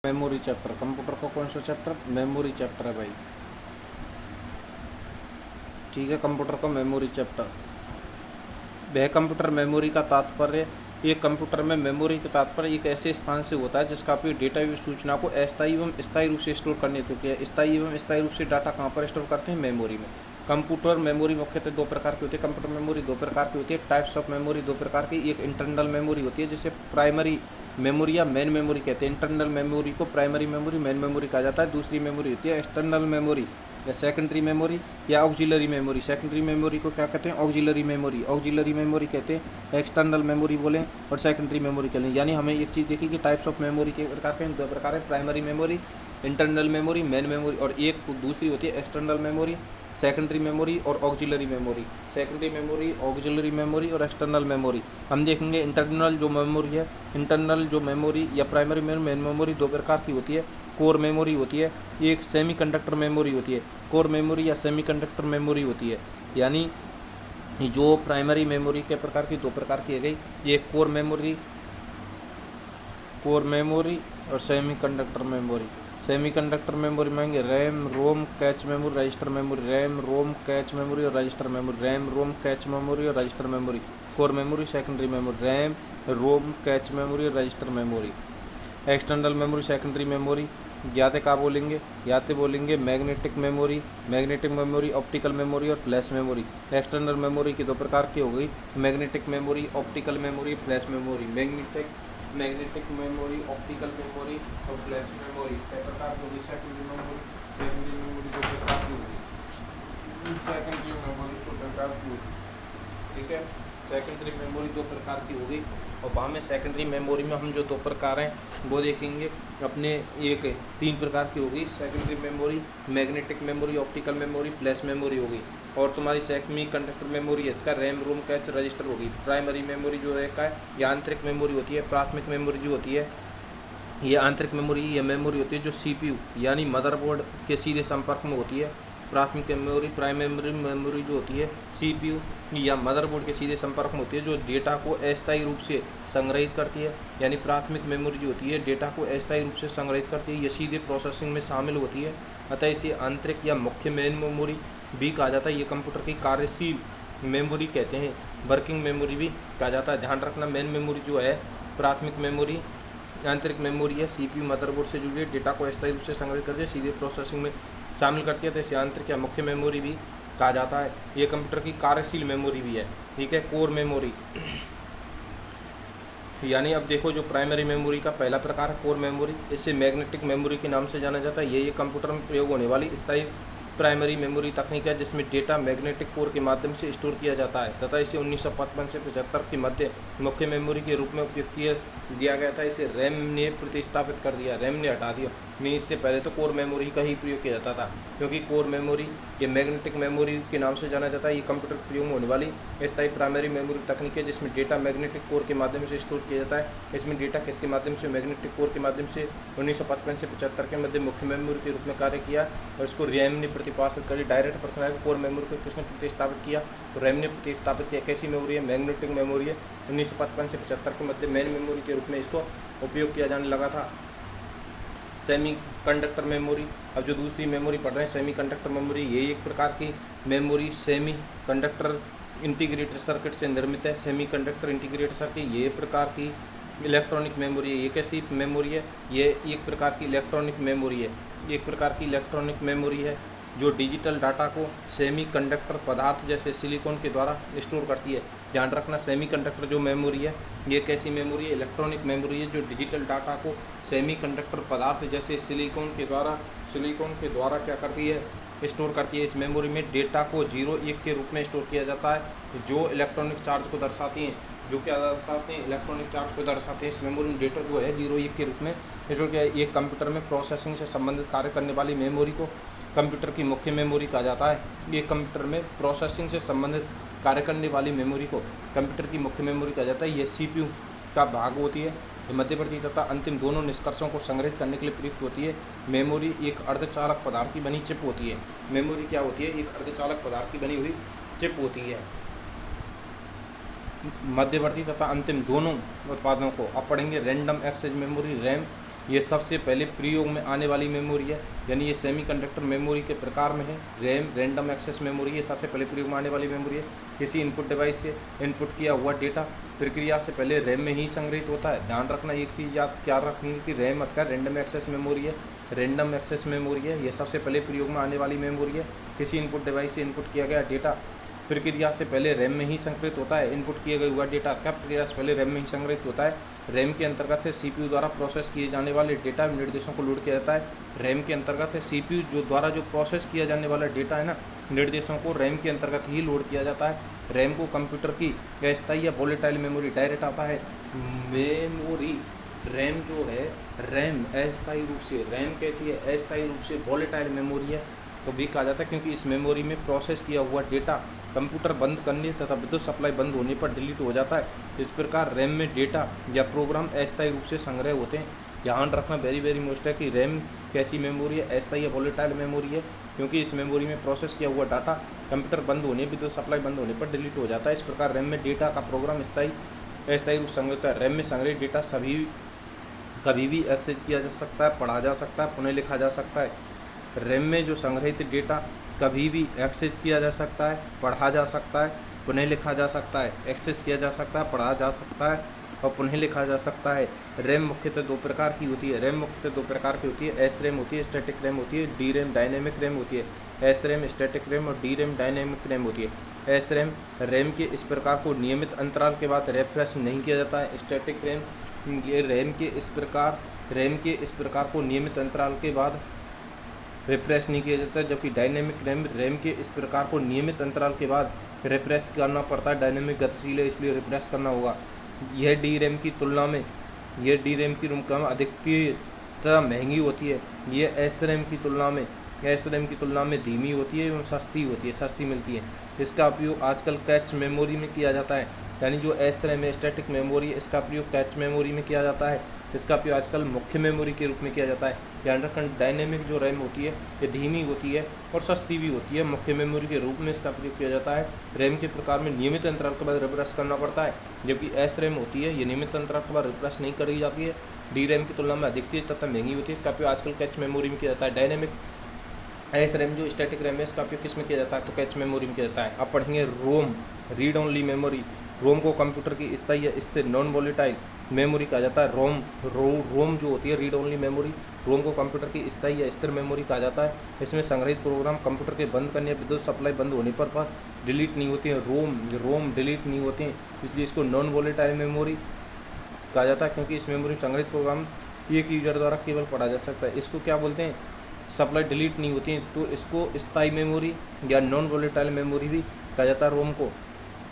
Memory chapter, computer का कौन सा चैप्टर? मेमोरी चैप्टर है भाई। ठीक है, कंप्यूटर का मेमोरी चैप्टर। वह कंप्यूटर मेमोरी का तात्पर्य, एक कंप्यूटर में मेमोरी का तात्पर्य एक ऐसे स्थान से होता है जिसका उपयोग डेटा एवं सूचना को अस्थायी एवं स्थायी रूप से स्टोर करने हेतु किया है। स्थायी एवं स्थायी रूप से डाटा कहाँ पर स्टोर करते हैं? मेमोरी में। कंप्यूटर मेमोरी मुख्यतः दो प्रकार की होती है। कंप्यूटर मेमोरी दो प्रकार की होती है। टाइप्स ऑफ मेमोरी दो प्रकार की। एक इंटरनल मेमोरी होती है जिसे प्राइमरी मेमोरी या मेन मेमोरी कहते हैं। इंटरनल मेमोरी को प्राइमरी मेमोरी, मेन मेमोरी कहा जाता है। दूसरी मेमोरी होती है एक्सटर्नल मेमोरी या सेकेंडरी मेमोरी या ऑक्सिलरी मेमोरी। सेकेंडरी मेमोरी को क्या कहते हैं? Auxiliary memory. ऑक्सिलरी मेमोरी कहते हैं एक्सटर्नल मेमोरी बोलें और सेकेंडरी मेमोरी कह लें। यानी हमें एक चीज़ देखी कि टाइप्स ऑफ मेमोरी के प्रकार के दो प्रकार है, primary memory, internal memory, main memory, और एक दूसरी होती है एक्सटर्नल मेमोरी, सेकेंडरी मेमोरी और auxiliary memory. Secondary memory, auxiliary memory और एक्सटर्नल मेमोरी हम देखेंगे। इंटरनल जो मेमोरी है, इंटरनल जो मेमोरी या प्राइमरी मेमोरी, मेन मेमोरी दो प्रकार की होती है। कोर मेमोरी होती है, एक सेमीकंडक्टर मेमोरी होती है। कोर मेमोरी या सेमीकंडक्टर मेमोरी होती है। यानी जो प्राइमरी मेमोरी के प्रकार की दो प्रकार की है गई, ये कोर मेमोरी और सेमीकंडक्टर मेमोरी। सेमीकंडक्टर मेमोरी में RAM, ROM, cache memory, register memory. RAM, ROM, cache memory और register memory. RAM, ROM, cache memory और register memory. Core memory, secondary memory. RAM, ROM, cache memory और register memory. External memory, secondary memory ज्ञाते का बोलेंगे? ज्ञाते बोलेंगे magnetic memory, optical memory और flash memory. External memory की दो प्रकार की हो गई, magnetic memory, optical memory, flash memory. Magnetic memory, optical memory और फ्लैश मेमोरी कई प्रकार की होगी। सेकेंडरी मेमोरी दो प्रकार की होगी। सेकेंडरी मेमोरी दो प्रकार की होगी। ठीक है, सेकेंडरी मेमोरी दो प्रकार की होगी और वहाँ में सेकेंडरी मेमोरी में हम जो दो प्रकार हैं वो देखेंगे अपने। एक तीन प्रकार की होगी secondary memory, magnetic memory, optical memory, flash memory होगी। और तुम्हारी सेमी कंडक्टर मेमोरी है इसका रैम, रोम, कैच, रजिस्टर होगी। प्राइमरी मेमोरी जो है का ये आंतरिक मेमोरी होती है। प्राथमिक मेमोरी जो होती है ये आंतरिक मेमोरी, ये मेमोरी होती है जो सीपीयू यानी मदरबोर्ड के सीधे संपर्क में होती है। प्राथमिक मेमोरी, प्राइमरी मेमोरी जो होती है सीपीयू या मदरबोर्ड के सीधे संपर्क में होती है, जो डेटा को अस्थायी रूप से संग्रहित करती है। यानी प्राथमिक मेमोरी जो होती है डेटा को अस्थायी रूप से संग्रहित करती है, ये सीधे प्रोसेसिंग में शामिल होती है। अतः इसे आंतरिक या मुख्य मेन मेमोरी भी कहा जाता है। ये कंप्यूटर की कार्यशील मेमोरी कहते हैं, वर्किंग मेमोरी भी कहा जाता है। ध्यान रखना, मेन मेमोरी जो है प्राथमिक मेमोरी, आंतरिक मेमोरी है, सीपीयू मदरबोर्ड से जुड़ी है, डेटा को अस्थायी रूप से संग्रहित करती है, सीधे प्रोसेसिंग में शामिल करती है, तो इसे आंतरिक या मुख्य मेमोरी भी कहा जाता है। ये कंप्यूटर की कार्यशील मेमोरी भी है। ठीक है, कोर मेमोरी यानी अब देखो जो प्राइमरी मेमोरी का पहला प्रकार है कोर मेमोरी, इसे मैग्नेटिक मेमोरी के नाम से जाना जाता है। ये कंप्यूटर में प्रयोग होने वाली स्थायी प्राइमरी मेमोरी तकनीक है जिसमें डेटा मैग्नेटिक कोर के माध्यम से स्टोर किया जाता है तथा इसे 1955 से 75 के मध्य मुख्य मेमोरी के रूप में उपयोग दिया गया था। इसे रैम ने प्रतिस्थापित कर दिया, रैम ने हटा दिया। नहीं, इससे पहले तो कोर मेमोरी का ही प्रयोग किया जाता था, क्योंकि कोर मेमोरी ये मैग्नेटिक मेमोरी के नाम से जाना जाता है। ये कंप्यूटर प्रयोग में होने वाली स्थायी प्राइमरी मेमोरी तकनीक है जिसमें डेटा मैग्नेटिक कोर के माध्यम से स्टोर किया जाता है। इसमें डेटा किसके माध्यम से? मैग्नेटिक कोर के माध्यम से 1955 से 75 के मध्य मुख्य मेमोरी के रूप में कार्य किया और इसको रैम ने प्रतिस्थापित करी। डायरेक्ट प्रश्न है कोर मेमोरी को किसने प्रतिस्थापित किया? तो रैम ने प्रतिस्थापित किया। कैसी मेमोरी है? मैग्नेटिक मेमोरी है। 1955 से 75 के मध्य मेन मेमोरी के रूप में इसको उपयोग किया जाने लगा था। सेमी कंडक्टर मेमोरी, अब जो दूसरी मेमोरी पढ़ रहे हैं सेमी कंडक्टर मेमोरी, ये एक प्रकार की memory semi conductor integrated circuit से निर्मित है। सेमी कंडक्टर इंटीग्रेटेड सर्किट ये प्रकार की इलेक्ट्रॉनिक मेमोरी है। ये कैसी मेमोरी है? ये एक प्रकार की इलेक्ट्रॉनिक मेमोरी है। एक प्रकार की इलेक्ट्रॉनिक मेमोरी है जो डिजिटल डाटा को सेमी कंडक्टर पदार्थ जैसे सिलिकॉन के द्वारा स्टोर करती है। ध्यान रखना, सेमी कंडक्टर जो मेमोरी है ये कैसी मेमोरी है? इलेक्ट्रॉनिक मेमोरी है जो डिजिटल डाटा को सेमी कंडक्टर पदार्थ जैसे सिलिकॉन के द्वारा क्या करती है? स्टोर करती है। इस मेमोरी में डेटा को 0 1 के रूप में स्टोर किया जाता है, जो इलेक्ट्रॉनिक चार्ज को दर्शाती हैं। जो क्या दर्शाते हैं? इलेक्ट्रॉनिक चार्ज को दर्शाते हैं। इस मेमोरी में डेटा जो है 0 1 के रूप में जो क्या है, एक कंप्यूटर में प्रोसेसिंग से संबंधित कार्य करने वाली मेमोरी को कंप्यूटर की मुख्य मेमोरी कहा जाता है। ये कंप्यूटर में प्रोसेसिंग से संबंधित कार्य करने वाली मेमोरी को कंप्यूटर की मुख्य मेमोरी कहा जाता है। ये सीपीयू का भाग होती है। ये मध्यवर्ती तथा अंतिम दोनों निष्कर्षों को संग्रहित करने के लिए प्रयुक्त होती है। मेमोरी एक अर्धचालक पदार्थ की बनी चिप होती है। मेमोरी क्या होती है? एक अर्धचालक पदार्थ की बनी हुई चिप होती है। मध्यवर्ती तथा अंतिम दोनों उत्पादों को अब पढ़ेंगे। रैंडम एक्सेस मेमोरी, रैम ये सबसे पहले प्रयोग में आने वाली मेमोरी है, यानी ये सेमीकंडक्टर मेमोरी के प्रकार में है। रैम रैंडम एक्सेस मेमोरी, ये सबसे पहले प्रयोग में आने वाली मेमोरी है। किसी इनपुट डिवाइस से इनपुट किया हुआ डेटा प्रक्रिया से पहले रैम में ही संग्रहित होता है। ध्यान रखना, एक चीज़ याद क्या रखेंगे कि रैम मतलब रैंडम एक्सेस मेमोरी है, रैंडम एक्सेस मेमोरी है, ये सबसे पहले प्रयोग में आने वाली मेमोरी है। किसी इनपुट डिवाइस से इनपुट किया गया डेटा प्रक्रिया से पहले रैम में ही संग्रहित होता है। इनपुट किया गया हुआ डेटा क्या प्रक्रिया से पहले रैम में ही संग्रहित होता है। रैम के अंतर्गत है सीपीयू द्वारा प्रोसेस किए जाने वाले डेटा निर्देशों को लोड किया जाता है। रैम के अंतर्गत है सीपीयू जो द्वारा जो प्रोसेस किया जाने वाला डेटा है ना, निर्देशों को रैम के अंतर्गत ही लोड किया जाता है। रैम को कंप्यूटर की अस्थायी या वोलेटाइल मेमोरी डायरेक्ट आता है। मेमोरी रैम जो है, रैम अस्थायी रूप से, रैम कैसी है, अस्थायी रूप से वोलेटाइल मेमोरी है तो भी कहा जाता है, क्योंकि इस मेमोरी में प्रोसेस किया हुआ डेटा कंप्यूटर बंद करने तथा विद्युत सप्लाई बंद होने पर डिलीट हो जाता है। इस प्रकार रैम में डेटा या प्रोग्राम अस्थायी रूप से संग्रह होते हैं। ध्यान रखना वेरी मोस्ट है कि रैम कैसी मेमोरी है, अस्थायी या वोलेटाइल मेमोरी है, क्योंकि इस मेमोरी में प्रोसेस किया हुआ डाटा कंप्यूटर बंद होने, विद्युत सप्लाई बंद होने पर डिलीट हो जाता है। इस प्रकार रैम में डेटा का प्रोग्राम अस्थायी रूप से संग्रहित है। रैम में संग्रहित डेटा कभी भी एक्सेस किया जा सकता है, पढ़ा जा सकता है, पुनः लिखा जा सकता है। रैम में जो संग्रहित डेटा कभी भी एक्सेस किया जा सकता है, पढ़ा जा सकता है, पुनः लिखा जा सकता है। एक्सेस किया जा सकता है, पढ़ा जा सकता है और पुनः लिखा जा सकता है। रैम मुख्यतः दो प्रकार की होती है। रैम मुख्यतः दो प्रकार की होती है। एस रैम होती है, स्टैटिक रैम होती है, डी रैम डायनेमिक रैम होती है। एस रैम स्टैटिक रैम और डी रैम डायनेमिक रैम होती है। एस रैम रैम के इस प्रकार को नियमित अंतराल के बाद रिफ्रेश नहीं किया जाता है। स्टैटिक रैम ये रैम के इस प्रकार को नियमित अंतराल के बाद रिफ्रेश नहीं किया जाता है, जबकि डायनेमिक रैम के इस प्रकार को नियमित अंतराल के बाद रिफ्रेश करना पड़ता है। डायनेमिक गतिशील है इसलिए रिफ्रेश करना होगा। यह डी रैम की तुलना में रैम अधिक तथा महंगी होती है। यह एस रैम की तुलना में धीमी होती है एवं सस्ती मिलती है। इसका उपयोग आजकल कैच मेमोरी में किया जाता है, यानी जो एस रैम है स्टैटिक मेमोरी है, इसका उपयोग कैच मेमोरी में किया जाता है। इसका उपयोग आजकल मुख्य मेमोरी के रूप में किया जाता है। ध्यान रखना, डायनेमिक जो रैम होती है ये धीमी होती है और सस्ती भी होती है। मुख्य मेमोरी के रूप में इसका प्रयोग किया जाता है। रैम के प्रकार में नियमित अंतराल के बाद रिफ्रेश करना पड़ता है, जबकि एस रैम होती है ये नियमित अंतराल के बाद रिफ्रेश नहीं करी जाती है। डी रैम की तुलना में अधिक तेज तथा महंगी होती है। इसका उपयोग आजकल कैच मेमोरी में किया जाता है। डायनेमिक एस रैम जो स्टैटिक रैम है इसका उपयोग किस में किया जाता है, तो कैच मेमोरी में किया जाता है। अब पढ़ेंगे रोम, रीड ओनली मेमोरी। रोम को कंप्यूटर की स्थायी या स्थिर नॉन वोलेटाइल मेमोरी कहा जाता है। रोम जो होती है रीड ओनली मेमोरी, रोम को कंप्यूटर की स्थायी या स्थिर मेमोरी कहा जाता है। इसमें संग्रहित प्रोग्राम कंप्यूटर के बंद करने या विद्युत सप्लाई बंद होने पर डिलीट नहीं होती है। रोम डिलीट नहीं होते हैं, इसलिए इसको नॉन वोलेटाइल मेमोरी कहा जाता है, क्योंकि इस मेमोरी में संग्रहित प्रोग्राम एक यूजर द्वारा केवल पढ़ा जा सकता है। इसको क्या बोलते हैं, सप्लाई डिलीट नहीं होती है, तो इसको स्थायी मेमोरी या नॉन वोलेटाइल मेमोरी भी कहा जाता है। रोम को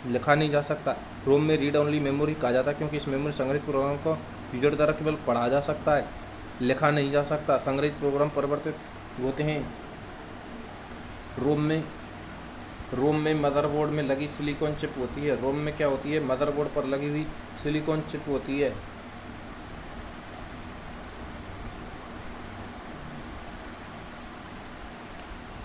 लिखा नहीं जा सकता। रोम में रीड ओनली मेमोरी कहा जाता है, क्योंकि इस मेमोरी संग्रहित प्रोग्राम को यूजर द्वारा केवल पढ़ा जा सकता है, लिखा नहीं जा सकता। संग्रहित प्रोग्राम परिवर्तित होते हैं। रोम में मदरबोर्ड में लगी सिलिकॉन चिप होती है। रोम में क्या होती है, मदरबोर्ड पर लगी हुई सिलिकॉन चिप होती है।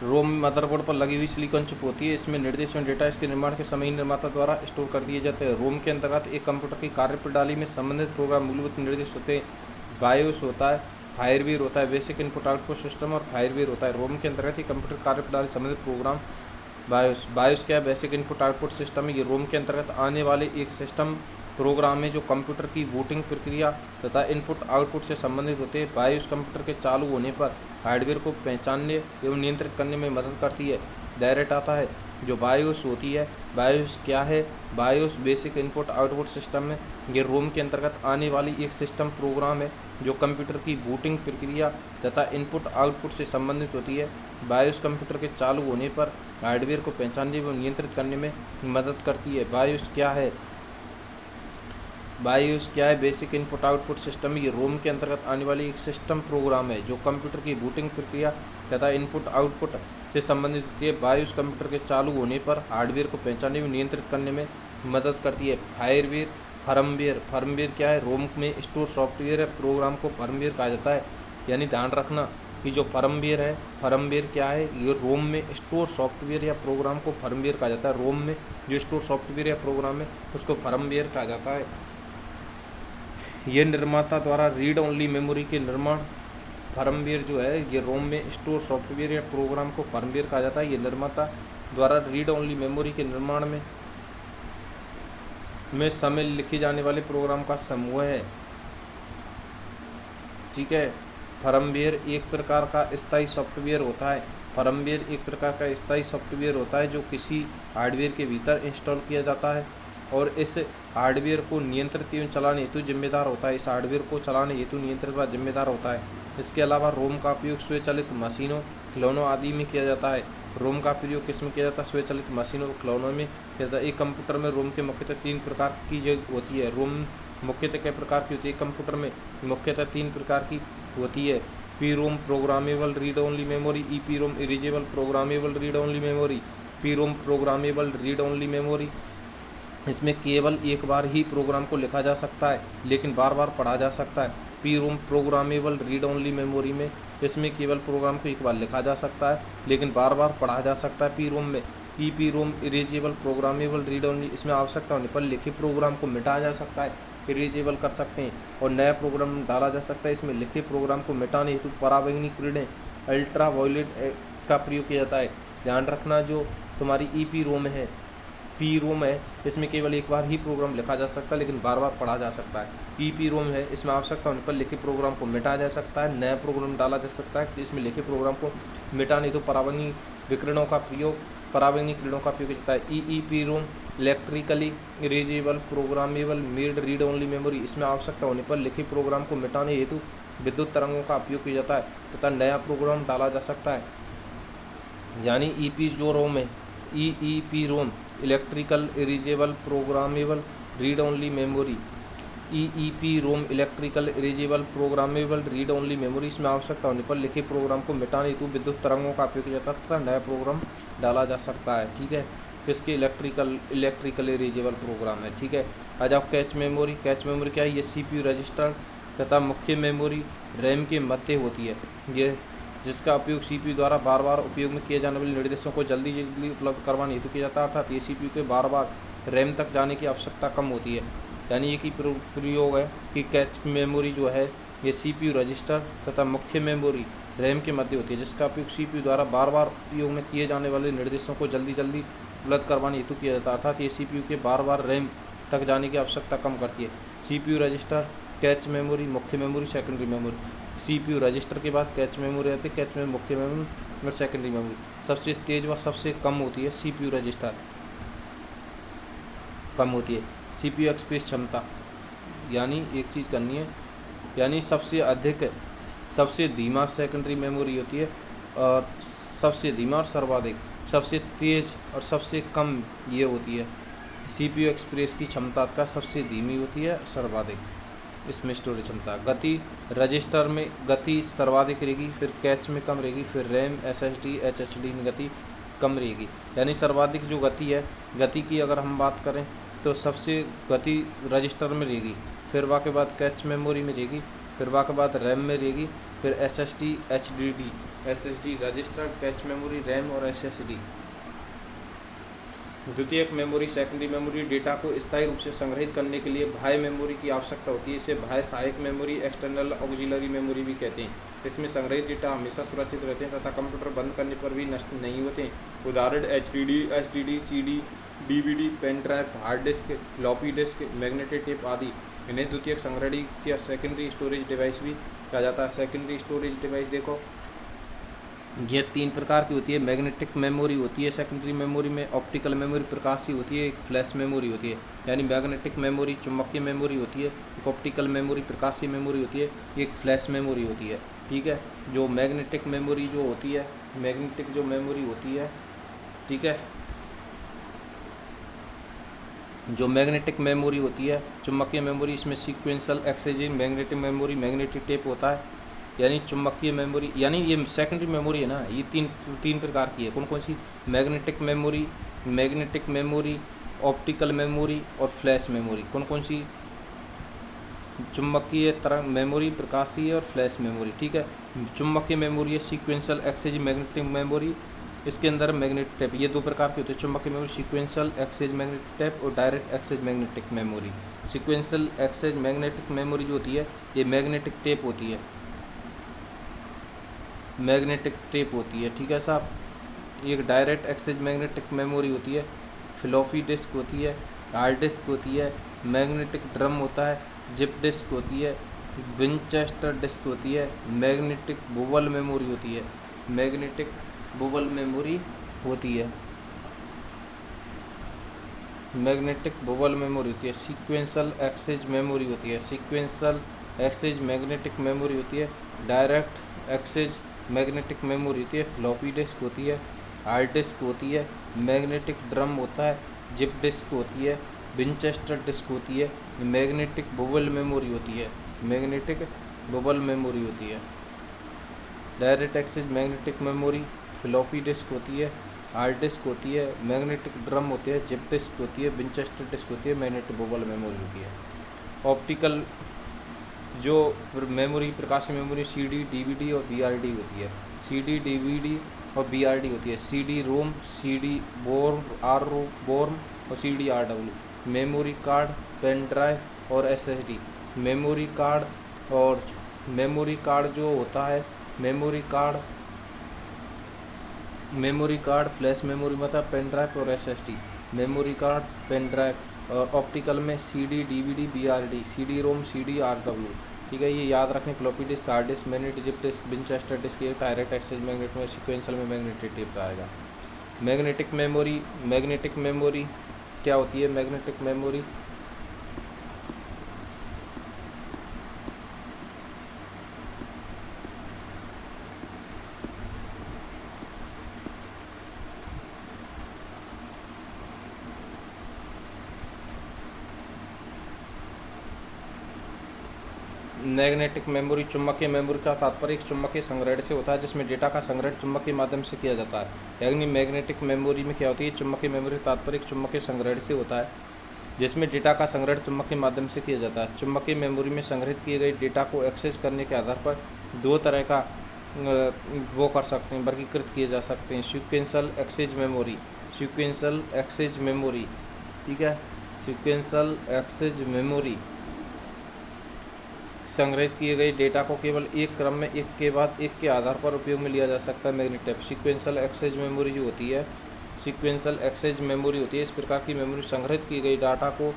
रोम मदरबोर्ड पर लगी हुई सिलिकॉन चिप होती है। इसमें निर्देश एवं डेटा इसके निर्माण के समय ही निर्माता द्वारा स्टोर कर दिए जाते हैं। रोम के अंतर्गत एक कंप्यूटर की कार्यप्रणाली में संबंधित प्रोग्राम मूलभूत निर्देश होते हैं। बायोस होता है, फायरवेयर होता है, बेसिक इनपुट आउटपुट सिस्टम और फायरवेयर होता है। रोम के अंतर्गत ही कंप्यूटर कार्यप्रणाली संबंधित प्रोग्राम बायोस क्या है, बेसिक इनपुट आउटपुट सिस्टम है। ये रोम के अंतर्गत आने वाले एक सिस्टम प्रोग्राम है जो कंप्यूटर की बूटिंग प्रक्रिया तथा इनपुट आउटपुट से संबंधित होते हैं। बायोस कंप्यूटर के चालू होने पर हार्डवेयर को पहचानने एवं नियंत्रित करने में मदद करती है। डायरेक्ट आता है जो बायोस होती है। बायोस क्या है, BIOS basic input output system है। ये रोम के अंतर्गत आने वाली एक सिस्टम प्रोग्राम है जो कंप्यूटर की बूटिंग प्रक्रिया तथा इनपुट आउटपुट से संबंधित होती है। बायोस कंप्यूटर के चालू होने पर हार्डवेयर को पहचानने एवं नियंत्रित करने में मदद करती है। बायोस क्या है, बेसिक इनपुट आउटपुट सिस्टम। ये रोम के अंतर्गत आने वाली एक सिस्टम प्रोग्राम है जो कंप्यूटर की बूटिंग प्रक्रिया तथा इनपुट आउटपुट से संबंधित होती है। बायोस कंप्यूटर के चालू होने पर हार्डवेयर को पहचानने में नियंत्रित करने में मदद करती है। फर्मवेयर क्या है, रोम में स्टोर सॉफ्टवेयर है, प्रोग्राम को फर्मवेयर कहा जाता है। यानी ध्यान रखना कि जो फर्मवेयर क्या है, ये रोम में स्टोर सॉफ्टवेयर या प्रोग्राम को फर्मवेयर कहा जाता है। रोम में जो स्टोर सॉफ्टवेयर या प्रोग्राम है उसको फर्मवेयर कहा जाता है। ये निर्माता द्वारा रीड ओनली मेमोरी के निर्माण, फर्मवेयर जो है ये रोम में स्टोर सॉफ्टवेयर या प्रोग्राम को फर्मवेयर कहा जाता है। ये निर्माता द्वारा रीड ओनली मेमोरी के निर्माण में शामिल लिखे जाने वाले प्रोग्राम का समूह है। ठीक है, फर्मवेयर एक प्रकार का स्थायी सॉफ्टवेयर होता है। फर्मवेयर एक प्रकार का स्थायी सॉफ्टवेयर होता है जो किसी हार्डवेयर के भीतर इंस्टॉल किया जाता है और इस हार्डवेयर को नियंत्रित एवं चलाने हेतु जिम्मेदार होता है। इस हार्डवेयर को चलाने हेतु नियंत्रित व जिम्मेदार होता है। इसके अलावा रोम का उपयोग स्वचालित मशीनों, खिलौनों आदि में किया जाता है। रोम का प्रयोग किस में किया जाता है? स्वचालित मशीनों और खिलौनों में किया जाता है। एक कंप्यूटर में रोम के मुख्यतः 3 प्रकार की जो होती है। रोम मुख्यतः कई प्रकार की होती है? कंप्यूटर में मुख्यतः 3 प्रकार की होती है। P ROM programmable read only memory, E P ROM erasable programmable read only memory, P ROM programmable read only memory. इसमें केवल एक बार ही प्रोग्राम को लिखा जा सकता है लेकिन बार बार पढ़ा जा सकता है। P ROM programmable read only memory में इसमें केवल प्रोग्राम को एक बार लिखा जा सकता है लेकिन बार बार पढ़ा जा सकता है। पी रोम में E P ROM erasable programmable read only, इसमें आवश्यकता होने पर लिखे प्रोग्राम को मिटाया जा सकता है, इरेजेबल कर सकते हैं और नया प्रोग्राम डाला जा सकता है। इसमें लिखे प्रोग्राम को मिटाने हेतु पराबैंगनी किरणें अल्ट्रा वायलेट का प्रयोग किया जाता है। ध्यान रखना, जो तुम्हारी ई पी रोम है, पी रोम है, इसमें केवल एक बार ही प्रोग्राम लिखा जा सकता है लेकिन बार बार पढ़ा जा सकता है। ई पी रोम है, इसमें आवश्यकता होने पर लिखे प्रोग्राम को मिटाया जा सकता है, नया प्रोग्राम डाला जा सकता है। इसमें लिखे प्रोग्राम को मिटाने तो पराबैंगनी विकिरणों का प्रयोग, पराबैंगनी किरणों का उपयोग होता है। E P ROM electrically erasable programmable made read only memory, इसमें आवश्यकता होने पर लिखे प्रोग्राम को मिटाने हेतु विद्युत तरंगों का उपयोग किया जाता है तथा नया प्रोग्राम डाला जा सकता है। यानी ई पी जो रोम है, E P ROM electrical erasable programmable read only memory, E P ROM electrical erasable programmable read only memory, इसमें आवश्यकता होने पर लिखे प्रोग्राम को मिटाने हेतु विद्युत तरंगों का उपयोग किया जाता है तथा नया प्रोग्राम डाला जा सकता है। ठीक है, इसके इलेक्ट्रिकल इरेजेबल प्रोग्राम है। ठीक है, आ जाओ कैच मेमोरी। कैच मेमोरी क्या है? ये CPU रजिस्टर तथा मुख्य मेमोरी रैम के मध्य होती है। ये जिसका उपयोग CPU द्वारा बार बार उपयोग में किए जाने वाले निर्देशों को जल्दी उपलब्ध करवाने हेतु किया जाता है, अर्थात ये CPU के बार बार रैम तक जाने की आवश्यकता कम होती है। यानी ये की प्रयोग है कि कैच मेमोरी जो है ये CPU रजिस्टर तथा मुख्य मेमोरी रैम के मध्य होती है, जिसका उपयोग CPU द्वारा बार बार उपयोग में किए जाने वाले निर्देशों को जल्दी उपलब्ध करवाने हेतु किया जाता है, अर्थात ये CPU के बार बार रैम तक जाने की आवश्यकता कम करती है। CPU रजिस्टर, कैच मेमोरी, मुख्य memory, secondary memory. CPU register के बाद कैच मेमोरी आती है, कैच में मुख्य मेमोरी और सेकेंडरी मेमोरी। सबसे तेज व सबसे कम होती है CPU रजिस्टर, कम होती है। CPU एक्सप्रेस क्षमता, यानी एक चीज़ करनी है, यानी सबसे अधिक सबसे धीमा सेकेंडरी मेमोरी होती है और सबसे धीमा और सर्वाधिक सबसे तेज और सबसे कम ये होती है। CPU एक्सप्रेस की क्षमता का सबसे धीमी होती है, सर्वाधिक इसमें स्टोरेज क्षमता। गति रजिस्टर में गति सर्वाधिक रहेगी, फिर कैच में कम रहेगी, फिर रैम, SSD, HDD में गति कम रहेगी। यानी सर्वाधिक जो गति है, गति की अगर हम बात करें तो सबसे गति रजिस्टर में रहेगी, फिर वहाँ के बाद कैच मेमोरी में रहेगी, फिर वहाँ के बाद रैम में रहेगी, फिर SSD, HDD, SSD register, cache memory, RAM और SSD। द्वितीयक मेमोरी, सेकेंडरी मेमोरी डेटा को स्थायी रूप से संग्रहित करने के लिए बाह्य मेमोरी की आवश्यकता होती है। इसे बाह्य सहायक मेमोरी, एक्सटर्नल ऑक्सिलरी मेमोरी भी कहते हैं। इसमें संग्रहित डेटा हमेशा सुरक्षित रहते हैं तथा कंप्यूटर बंद करने पर भी नष्ट नहीं होते हैं। उदाहरण HDD, SSD, CD, DVD, pen drive, hard disk, floppy disk, magnetic tape आदि। इन्हें द्वितीयक संग्रहणी या सेकेंडरी स्टोरेज डिवाइस भी कहा जाता है। सेकेंडरी स्टोरेज डिवाइस देखो, ये 3 प्रकार की होती है। मैग्नेटिक मेमोरी होती है सेकेंडरी मेमोरी में, ऑप्टिकल मेमोरी प्रकाशीय होती है, एक फ्लैश मेमोरी होती है। यानी मैग्नेटिक मेमोरी चुंबकीय मेमोरी होती है, एक ऑप्टिकल मेमोरी प्रकाशीय मेमोरी होती है, एक फ्लैश मेमोरी होती है। ठीक है, जो मैग्नेटिक मेमोरी जो होती है, मैग्नेटिक जो मेमोरी होती है, ठीक है, जो मैग्नेटिक मेमोरी होती है, चुंबकीय मेमोरी, इसमें sequential exchanging magnetic memory, magnetic tape होता है। यानी चुंबकीय मेमोरी, यानी ये सेकेंडरी मेमोरी है ना, ये तीन प्रकार की है। कौन कौन सी? मैग्नेटिक मेमोरी, ऑप्टिकल मेमोरी और फ्लैश मेमोरी। कौन कौन सी? चुंबकीय तरंग मेमोरी, प्रकाशीय और फ्लैश मेमोरी। ठीक है, चुंबकीय मेमोरी है सीक्वेंशियल एक्सचेंजिंग मैग्नेटिक मेमोरी, इसके अंदर मैग्नेटिक टेप, ये दो प्रकार की होती है चुंबकीय memory, sequential access magnetic tape और direct access magnetic memory. Sequential access magnetic memory जो होती है ये मैग्नेटिक टेप होती है, मैग्नेटिक टेप होती है, ठीक है साहब। एक डायरेक्ट एक्सेस मैग्नेटिक मेमोरी होती है, फ्लॉपी डिस्क होती है, हार्ड डिस्क होती है, मैग्नेटिक ड्रम होता है, जिप डिस्क होती है, विंचेस्टर डिस्क होती है, मैग्नेटिक बबल मेमोरी होती है, मैग्नेटिक बबल मेमोरी होती है, मैग्नेटिक बबल मेमोरी होती है, सीक्वेंशियल एक्सेस मेमोरी होती है, सीक्वेंशियल एक्सेस मैग्नेटिक मेमोरी होती है, डायरेक्ट एक्सेस मैग्नेटिक मेमोरी होती है, फ्लॉपी डिस्क होती है, हार्ड डिस्क होती है, मैग्नेटिक ड्रम होता है, जिप डिस्क होती है, विंचेस्टर डिस्क होती है, मैग्नेटिक बबल मेमोरी होती है, मैग्नेटिक बबल मेमोरी होती है, direct access magnetic memory, floppy disk होती है, हार्ड डिस्क होती है, मैग्नेटिक ड्रम होती है, जिप डिस्क होती है, विंचेस्टर डिस्क होती है, मैग्नेटिक बबल मेमोरी होती है। ऑप्टिकल जो मेमोरी, प्रकाशीय मेमोरी सीडी, डीवीडी और बीआरडी होती है, सीडी, डीवीडी और बीआरडी होती है, सीडी रोम, सीडी बोर्म, आर बोर्म और CD RW. Memory card, pen drive और एसएसडी। मेमोरी कार्ड और मेमोरी कार्ड जो होता है, मेमोरी कार्ड फ्लैश मेमोरी में था, पेन ड्राइव और SSD. Memory card, pen drive और ऑप्टिकल में CD, DVD, BRD, CD ROM, CD RW, ठीक है। ये याद रखें। Floppy disk, hard disk, magnetic zip disk, Winchester disk, ये डायरेक्ट एक्सेस मैग्नेट में, सीक्वेंशियल में मैग्नेटिक टेप आएगा। मैग्नेटिक मेमोरी क्या होती है? मैग्नेटिक मेमोरी मैग्नेटिक मेमोरी चुंबकीय मेमोरी का तात्पर्य एक चुंबकीय संग्रहण से होता है जिसमें डेटा का संग्रहण चुंबकीय माध्यम से किया जाता है। यानी मैग्नेटिक मेमोरी में क्या होती है? चुंबकीय मेमोरी तात्पर्य एक चुंबकीय संग्रहण से होता है जिसमें डेटा का संग्रहण चुंबकीय माध्यम से किया जाता है। चुंबकीय मेमोरी में संग्रहित किए गए डेटा को एक्सेस करने के आधार पर दो तरह का वो कर सकते हैं, वर्गीकृत किए जा सकते हैं। Sequential access memory, sequential access memory, ठीक है। सीक्वेंशियल एक्सेस मेमोरी संग्रहित किए गए डेटा को केवल एक क्रम में एक के बाद एक के आधार पर उपयोग में लिया जा सकता है। Magnetic tape sequential access memory जो होती है, सीक्वेंशियल एक्सेस मेमोरी होती है, इस प्रकार की मेमोरी संग्रहित की गई डाटा को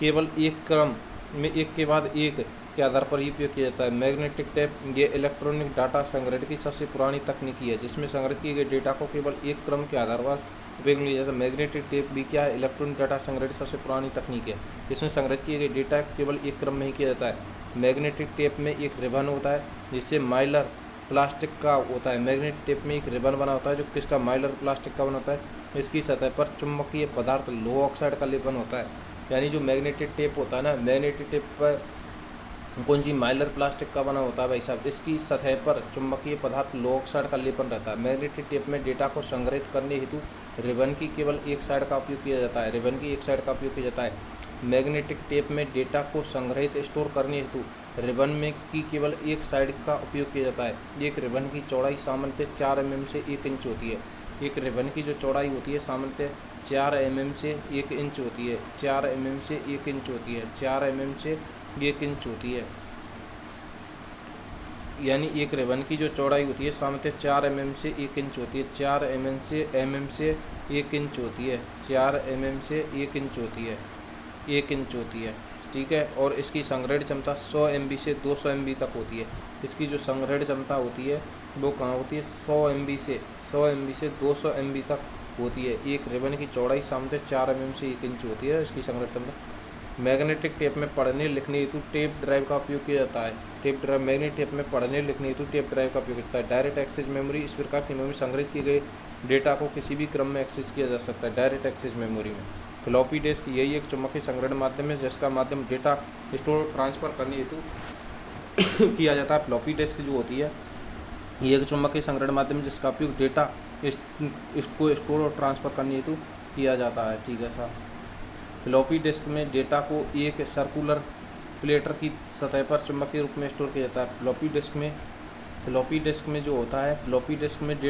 केवल एक क्रम में एक के बाद एक के आधार पर ही उपयोग किया जाता है। मैग्नेटिक टेप ये इलेक्ट्रॉनिक डाटा संग्रहण की सबसे पुरानी तकनीकी है जिसमें संग्रहित किए गए डेटा को केवल एक क्रम के आधार पर उपयोग में लिया जाता है। मैग्नेटिक टेप भी क्या है? इलेक्ट्रॉनिक डाटा संग्रहण की सबसे पुरानी तकनीक है जिसमें संग्रहित किए गए डेटा केवल एक क्रम में ही किया जाता है। मैग्नेटिक टेप में एक रिबन होता है जिससे माइलर प्लास्टिक का होता है। मैग्नेटिक टेप में एक रिबन बना होता है जो किसका? माइलर प्लास्टिक का बना होता है। इसकी सतह पर चुंबकीय पदार्थ लोह ऑक्साइड का लेपन होता है। यानी जो मैग्नेटिक टेप होता है ना, मैग्नेटिक टेप पर कौन सी? माइलर प्लास्टिक का बना होता है भाई साहब। इसकी सतह पर चुंबकीय पदार्थ लोह ऑक्साइड का लेपन रहता है। मैग्नेटिक टेप में डेटा को संग्रहित करने हेतु रिबन की केवल एक साइड का उपयोग किया जाता है। रिबन की एक साइड का उपयोग किया जाता है। मैग्नेटिक टेप में डेटा को संग्रहित स्टोर करने हेतु रिबन में की केवल एक साइड का उपयोग किया जाता है। एक रिबन की चौड़ाई सामान्यतः 4 mm से 1 इंच होती है। एक रिबन की जो चौड़ाई होती है सामान्यतः 4 mm से 1 इंच होती है। 4 mm से 1 इंच होती है। 4 mm से 1 इंच होती है। यानी एक रिबन की जो चौड़ाई होती है सामान्यतः 4 mm से 1 इंच होती है। 4 mm से 1 इंच होती है। 4 mm से 1 इंच होती है। 1 इंच होती है, ठीक है। और इसकी संग्रहण क्षमता 100 MB से 200 MB तक होती है। इसकी जो संग्रहण क्षमता होती है वो कहाँ होती है? 100 MB से 200 MB तक होती है। एक रिबन की चौड़ाई सामान्यतः 4 mm से 1 इंच होती है। इसकी संग्रहण क्षमता। मैग्नेटिक टेप में पढ़ने लिखने हेतु टेप ड्राइव का उपयोग किया जाता है। टेप ड्राइव, मैग्नेटिक टेप में पढ़ने लिखने हेतु टेप ड्राइव का उपयोग होता है। डायरेक्ट एक्सेस मेमोरी, इस प्रकार की मेमोरी संग्रहित किए गए डेटा को किसी भी क्रम में एक्सेस किया जा सकता है। डायरेक्ट एक्सेस मेमोरी में फ्लॉपी डिस्क यही एक चुंबकीय संग्रहण माध्यम है जिसका माध्यम डेटा स्टोर ट्रांसफ़र करने हेतु किया जाता है। फ्लॉपी डिस्क जो होती है ये एक चुंबकीय संग्रहण माध्यम है जिसका उपयोग डेटा इसको स्टोर और ट्रांसफ़र करने हेतु किया जाता है, ठीक है साहब। फ्लॉपी डिस्क में डेटा को एक सर्कुलर प्लेटर की सतह पर चुंबकीय रूप में स्टोर किया जाता है। फ्लॉपी डिस्क में फ्लॉपी डिस्क में जो होता है, फ्लॉपी डिस्क में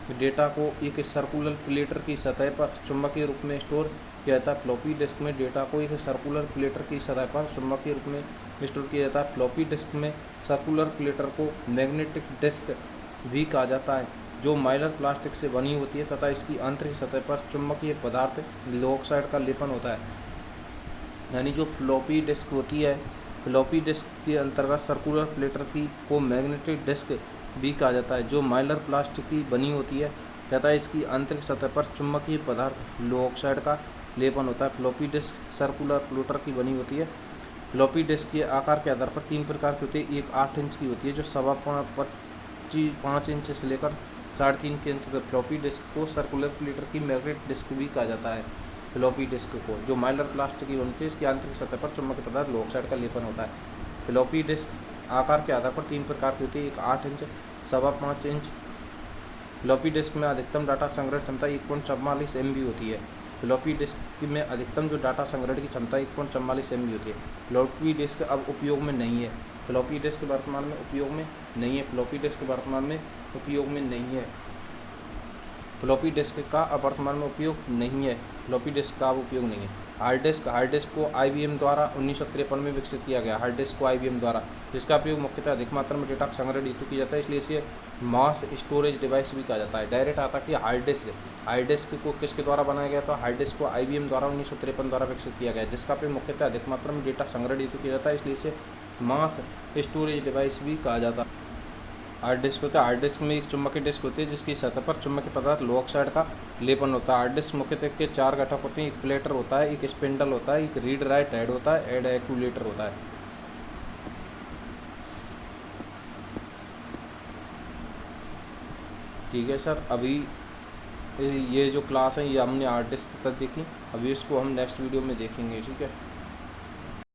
डेटा को एक सर्कुलर प्लेटर की सतह पर चुंबकीय रूप में स्टोर किया जाता है। फ्लॉपी डिस्क में डेटा को एक सर्कुलर प्लेटर की सतह पर चुंबकीय रूप में स्टोर किया जाता है। फ्लॉपी डिस्क में सर्कुलर प्लेटर को मैग्नेटिक डिस्क भी कहा जाता है, जो माइलर प्लास्टिक से बनी होती है तथा इसकी आंतरिक सतह पर चुंबकीय पदार्थ लोह ऑक्साइड का लेपन होता है। यानी जो फ्लॉपी डिस्क होती है, फ्लॉपी डिस्क के अंतर्गत सर्कुलर प्लेटर को मैग्नेटिक डिस्क भी कहा जाता है, जो माइलर प्लास्टिक की बनी होती है तथा इसकी आंतरिक सतह पर चुंबकीय पदार्थ लोह ऑक्साइड का लेपन होता है। फ्लॉपी डिस्क सर्कुलर प्लेटर की बनी होती है। फ्लॉपी डिस्क के आकार के आधार पर 3 प्रकार की होती है। एक 8 इंच की होती है, जो 5 इंच से लेकर 3.5 इंच तक। फ्लॉपी डिस्क को सर्कुलर प्लेटर की मैग्नेटिक डिस्क भी कहा जाता है। फ्लॉपी डिस्क को जो माइलर प्लास्टिक की बनती है, इसकी आंतरिक सतह पर चुंबकीय पदार्थ लोह ऑक्साइड का लेपन होता है। फ्लॉपी डिस्क आकार के आधार पर 3 प्रकार की होती है। एक 8 इंच, 5.25 इंच। फ्लॉपी डिस्क में अधिकतम डाटा संग्रहण क्षमता 1.44 MB होती है। फ्लॉपी डिस्क में अधिकतम जो डाटा संग्रहण की क्षमता 1.44 MB होती है। फ्लॉपी डिस्क अब उपयोग में नहीं है। फ्लॉपी डिस्क वर्तमान में उपयोग में नहीं है। फ्लॉपी डिस्क वर्तमान में उपयोग में नहीं है। फ्लॉपी डिस्क का अब वर्तमान में उपयोग नहीं है। फ्लॉपी डिस्क का अब उपयोग नहीं है। हार्ड डिस्क को IBM द्वारा 1953 में विकसित किया गया। हार्ड डिस्क को IBM द्वारा, जिसका उपयोग मुख्यतः अधिक मात्रा में डेटा संग्रहण हेतु किया जाता है, इसलिए इसे मास स्टोरेज डिवाइस भी कहा जाता है। डायरेक्ट आता कि हार्ड डिस्क को किसके द्वारा बनाया गया? तो हार्ड डिस्क को IBM द्वारा 1953 द्वारा विकसित किया गया, जिसका उपयोग मुख्यतः अधिक मात्रा में डेटा संग्रहण हेतु किया जाता है, इसलिए इसे मास स्टोरेज डिवाइस भी कहा जाता है। हार्ड डिस्क होता है, हार्ड डिस्क में एक चुंबकीय डिस्क होती है, जिसकी सतह पर चुंबकीय पदार्थ लोह ऑक्साइड का लेपन होता है। हार्ड डिस्क मुख्यतः के 4 घटक होते हैं। एक प्लेटर होता है, एक स्पिंडल होता है, एक रीड राइट हेड होता है, एड एक्यूलेटर होता है। ठीक है सर, अभी ये जो क्लास है ये हमने हार्ड डिस्क तक देखी, अभी इसको हम नेक्स्ट वीडियो में देखेंगे। ठीक है।